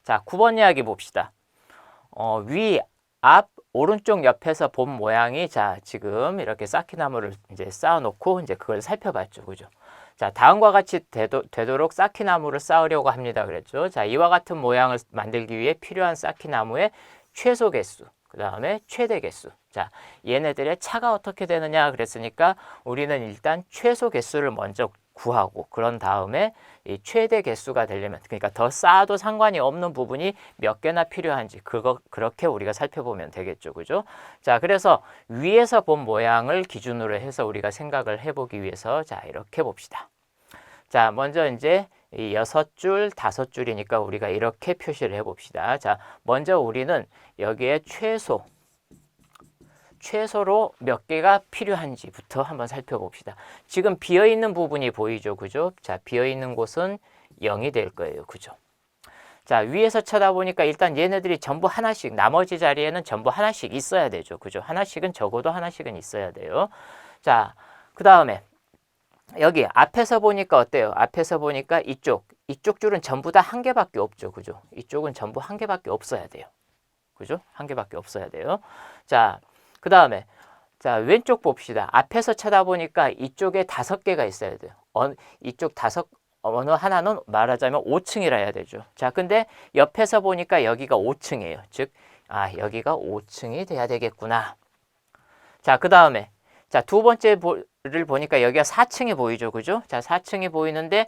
자, 9번 이야기 봅시다. 위, 앞, 오른쪽 옆에서 본 모양이 자, 지금 이렇게 쌓기나무를 이제 쌓아놓고 이제 그걸 살펴봤죠. 그죠? 자, 다음과 같이 되도록 쌓기나무를 쌓으려고 합니다. 그랬죠? 자, 이와 같은 모양을 만들기 위해 필요한 쌓기나무의 최소 개수, 그 다음에 최대 개수. 자, 얘네들의 차가 어떻게 되느냐 그랬으니까 우리는 일단 최소 개수를 먼저 구하고 그런 다음에 이 최대 개수가 되려면 그러니까 더 쌓아도 상관이 없는 부분이 몇 개나 필요한지 그렇게 우리가 살펴보면 되겠죠. 그죠? 자, 그래서 위에서 본 모양을 기준으로 해서 우리가 생각을 해보기 위해서 자, 이렇게 봅시다. 자, 먼저 이제 이 6줄, 5줄이니까 우리가 이렇게 표시를 해봅시다. 자, 먼저 우리는 여기에 최소로 몇 개가 필요한지부터 한번 살펴봅시다. 지금 비어있는 부분이 보이죠. 그죠? 자, 비어있는 곳은 0이 될 거예요. 그죠? 자, 위에서 쳐다보니까 일단 얘네들이 전부 하나씩, 나머지 자리에는 전부 하나씩 있어야 되죠. 그죠? 하나씩은 적어도 하나씩은 있어야 돼요. 자, 그 다음에 여기 앞에서 보니까 어때요? 앞에서 보니까 이쪽 줄은 전부 다 한 개밖에 없죠. 그죠? 이쪽은 전부 한 개밖에 없어야 돼요. 그죠? 한 개밖에 없어야 돼요. 자, 그 다음에 자, 왼쪽 봅시다. 앞에서 쳐다보니까 이쪽에 5개가 있어야 돼요. 이쪽 어느 하나는 말하자면 5층이라 해야 되죠. 자, 근데 옆에서 보니까 여기가 5층이에요. 즉, 여기가 5층이 돼야 되겠구나. 자, 그 다음에 자, 두 번째를 보니까 여기가 4층이 보이죠. 그죠? 자, 4층이 보이는데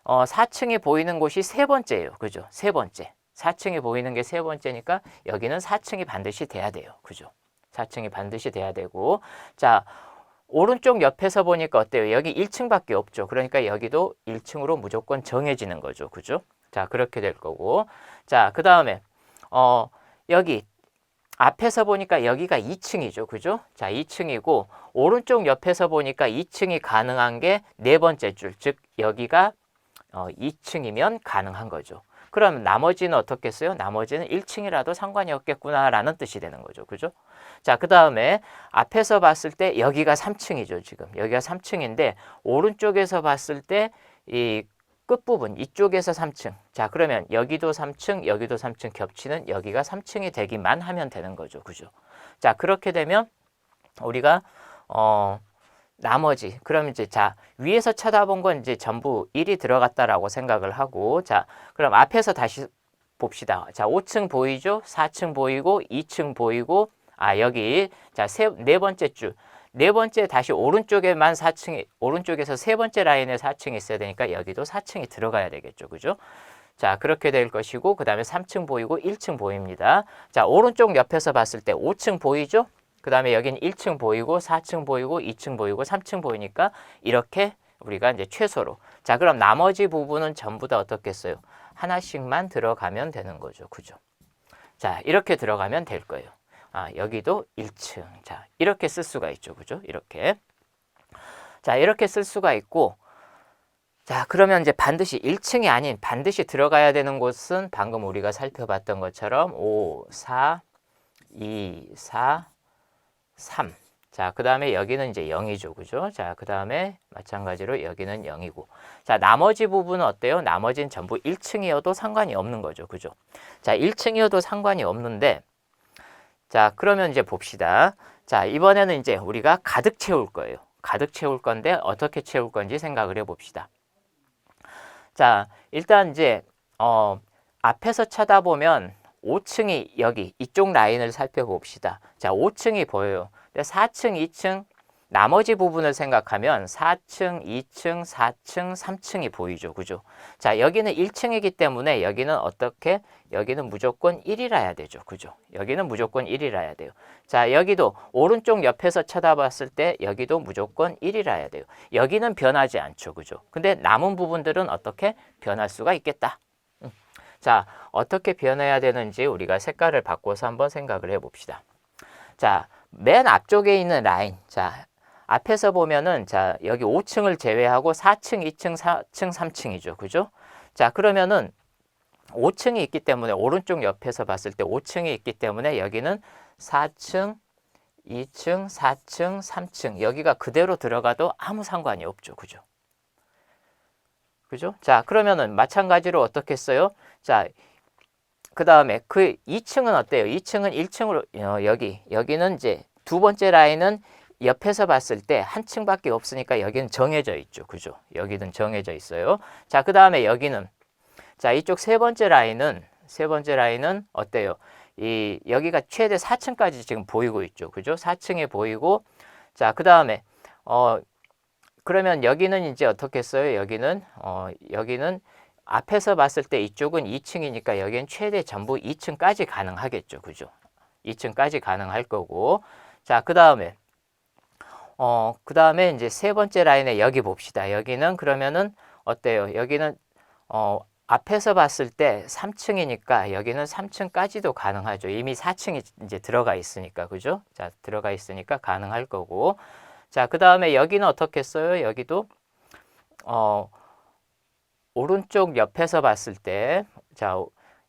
4층이 보이는 곳이 세 번째예요. 그죠? 세 번째. 4층이 보이는 게 세 번째니까 여기는 4층이 반드시 돼야 돼요. 그죠? 4층이 반드시 돼야 되고. 자, 오른쪽 옆에서 보니까 어때요? 여기 1층밖에 없죠. 그러니까 여기도 1층으로 무조건 정해지는 거죠. 그죠? 자, 그렇게 될 거고. 자, 그 다음에 여기 앞에서 보니까 여기가 2층이죠. 그죠? 자, 2층이고 오른쪽 옆에서 보니까 2층이 가능한 게 네 번째 줄. 즉 여기가 2층이면 가능한 거죠. 그럼 나머지는 어떻겠어요? 나머지는 1층이라도 상관이 없겠구나라는 뜻이 되는 거죠. 그죠? 자, 그 다음에 앞에서 봤을 때 여기가 3층이죠. 지금 여기가 3층인데 오른쪽에서 봤을 때 이 끝부분 이쪽에서 3층. 자, 그러면 여기도 3층, 여기도 3층 겹치는 여기가 3층이 되기만 하면 되는 거죠. 그죠? 자, 그렇게 되면 우리가 나머지 그럼 이제 자, 위에서 쳐다본 건 이제 전부 1이 들어갔다라고 생각을 하고 자, 그럼 앞에서 다시 봅시다. 자, 5층 보이죠? 4층 보이고 2층 보이고 여기 자, 네 번째 줄. 네 번째 다시 오른쪽에만 4층이 오른쪽에서 세 번째 라인에 4층이 있어야 되니까 여기도 4층이 들어가야 되겠죠. 그죠? 자, 그렇게 될 것이고 그다음에 3층 보이고 1층 보입니다. 자, 오른쪽 옆에서 봤을 때 5층 보이죠? 그다음에 여기는 1층 보이고 4층 보이고 2층 보이고 3층 보이니까 이렇게 우리가 이제 최소로. 자, 그럼 나머지 부분은 전부 다 어떻겠어요? 하나씩만 들어가면 되는 거죠. 그죠? 자, 이렇게 들어가면 될 거예요. 여기도 1층. 자, 이렇게 쓸 수가 있죠. 그죠? 이렇게. 자, 이렇게 쓸 수가 있고, 자, 그러면 이제 반드시 1층이 아닌 반드시 들어가야 되는 곳은 방금 우리가 살펴봤던 것처럼 5, 4, 2, 4, 3. 자, 그 다음에 여기는 이제 0이죠. 그죠? 자, 그 다음에 마찬가지로 여기는 0이고. 자, 나머지 부분은 어때요? 나머지는 전부 1층이어도 상관이 없는 거죠. 그죠? 자, 1층이어도 상관이 없는데, 자, 그러면 이제 봅시다. 자, 이번에는 이제 우리가 가득 채울 거예요. 가득 채울 건데 어떻게 채울 건지 생각을 해봅시다. 자, 일단 이제 앞에서 쳐다보면 5층이 여기 이쪽 라인을 살펴봅시다. 자, 5층이 보여요. 근데 4층, 2층 나머지 부분을 생각하면 4층, 2층, 4층, 3층이 보이죠. 그죠? 자, 여기는 1층이기 때문에 여기는 어떻게? 여기는 무조건 1이라야 되죠. 그죠? 여기는 무조건 1이라야 돼요. 자, 여기도 오른쪽 옆에서 쳐다봤을 때 여기도 무조건 1이라야 돼요. 여기는 변하지 않죠. 그죠? 근데 남은 부분들은 어떻게? 변할 수가 있겠다. 자, 어떻게 변해야 되는지 우리가 색깔을 바꿔서 한번 생각을 해봅시다. 자, 맨 앞쪽에 있는 라인. 자, 앞에서 보면은 자, 여기 5층을 제외하고 4층, 2층, 4층, 3층이죠. 그죠? 자, 그러면은 5층이 있기 때문에 오른쪽 옆에서 봤을 때 5층이 있기 때문에 여기는 4층, 2층, 4층, 3층 여기가 그대로 들어가도 아무 상관이 없죠. 그죠? 그죠? 자, 그러면은 마찬가지로 어떻게 써요? 자, 그 다음에 그 2층은 어때요? 2층은 1층으로 여기는 이제 두 번째 라인은 옆에서 봤을 때 한 층밖에 없으니까 여기는 정해져 있죠. 그죠? 여기는 정해져 있어요. 자, 그 다음에 여기는 자, 이쪽 세 번째 라인은 어때요? 여기가 최대 4층까지 지금 보이고 있죠. 그죠? 4층에 보이고 자, 그 다음에 그러면 여기는 이제 어떻게 써요? 여기는 앞에서 봤을 때 이쪽은 2층이니까 여기는 최대 전부 2층까지 가능하겠죠. 그죠? 2층까지 가능할 거고. 자, 그 다음에 이제 세 번째 라인에 여기 봅시다. 여기는 그러면은 어때요? 여기는 앞에서 봤을 때 3층이니까 여기는 3층까지도 가능하죠. 이미 4층이 이제 들어가 있으니까. 그죠? 자, 들어가 있으니까 가능할 거고. 자, 그다음에 여기는 어떻게 써요? 여기도 오른쪽 옆에서 봤을 때 자,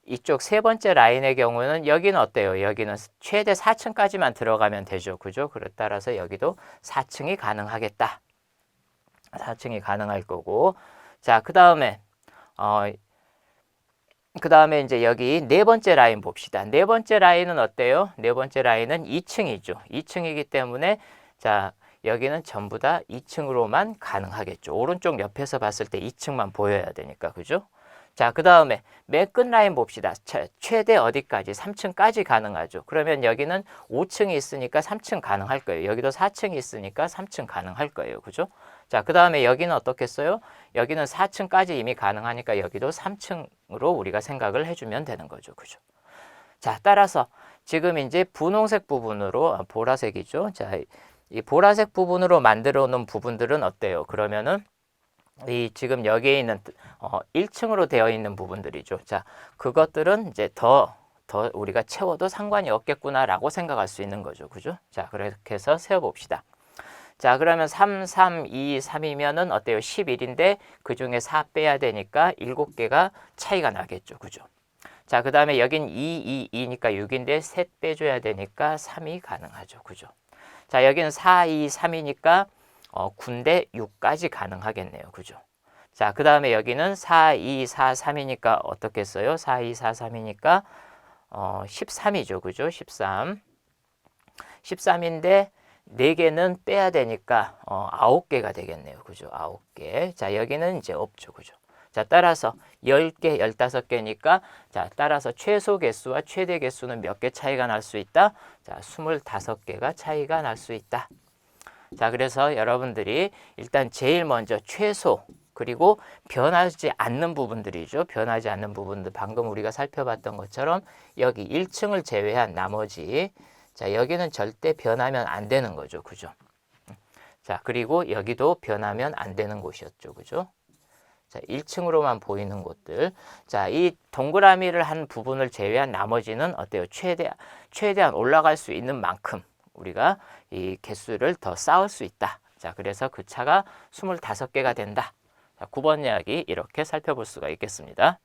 이쪽 세 번째 라인의 경우는 여기는 어때요? 여기는 최대 4층까지만 들어가면 되죠. 그죠? 그래 따라서 여기도 4층이 가능하겠다. 4층이 가능할 거고. 자, 그다음에 이제 여기 네 번째 라인 봅시다. 네 번째 라인은 어때요? 네 번째 라인은 2층이죠. 2층이기 때문에 자, 여기는 전부 다 2층으로만 가능하겠죠. 오른쪽 옆에서 봤을 때 2층만 보여야 되니까. 그죠? 자, 그 다음에 맨 끝 라인 봅시다. 최대 어디까지? 3층까지 가능하죠. 그러면 여기는 5층이 있으니까 3층 가능할 거예요. 여기도 4층이 있으니까 3층 가능할 거예요. 그죠? 자, 그 다음에 여기는 어떻겠어요? 여기는 4층까지 이미 가능하니까 여기도 3층으로 우리가 생각을 해주면 되는 거죠. 그죠? 자, 따라서 지금 이제 분홍색 부분으로, 보라색이죠. 자, 이 보라색 부분으로 만들어 놓은 부분들은 어때요? 그러면은 지금 여기에 있는 1층으로 되어 있는 부분들이죠. 자, 그것들은 이제 더 우리가 채워도 상관이 없겠구나라고 생각할 수 있는 거죠. 그죠? 자, 그렇게 해서 세어봅시다. 자, 그러면 3, 3, 2, 3이면은 어때요? 11인데 그 중에 4 빼야 되니까 7개가 차이가 나겠죠. 그죠? 자, 그 다음에 여긴 2, 2, 2니까 6인데 셋 빼줘야 되니까 3이 가능하죠. 그죠? 자, 여기는 4, 2, 3이니까 9인데 6까지 가능하겠네요. 그죠? 자, 그 다음에 여기는 4, 2, 4, 3이니까 어떻게 써요? 4, 2, 4, 3이니까 13이죠. 그죠? 13. 13인데 4개는 빼야 되니까 9개가 되겠네요. 그죠? 9개. 자, 여기는 이제 없죠. 그죠? 자, 따라서 10개, 15개니까 자, 따라서 최소 개수와 최대 개수는 몇 개 차이가 날 수 있다? 자, 25개가 차이가 날 수 있다. 자, 그래서 여러분들이 일단 제일 먼저 최소 그리고 변하지 않는 부분들이죠. 변하지 않는 부분들 방금 우리가 살펴봤던 것처럼 여기 1층을 제외한 나머지 자, 여기는 절대 변하면 안 되는 거죠. 그죠? 자, 그리고 여기도 변하면 안 되는 곳이었죠. 그죠? 자, 1층으로만 보이는 곳들. 자, 이 동그라미를 한 부분을 제외한 나머지는 어때요? 최대한 올라갈 수 있는 만큼 우리가 이 개수를 더 쌓을 수 있다. 자, 그래서 그 차가 25개가 된다. 자, 9번 이야기 이렇게 살펴볼 수가 있겠습니다.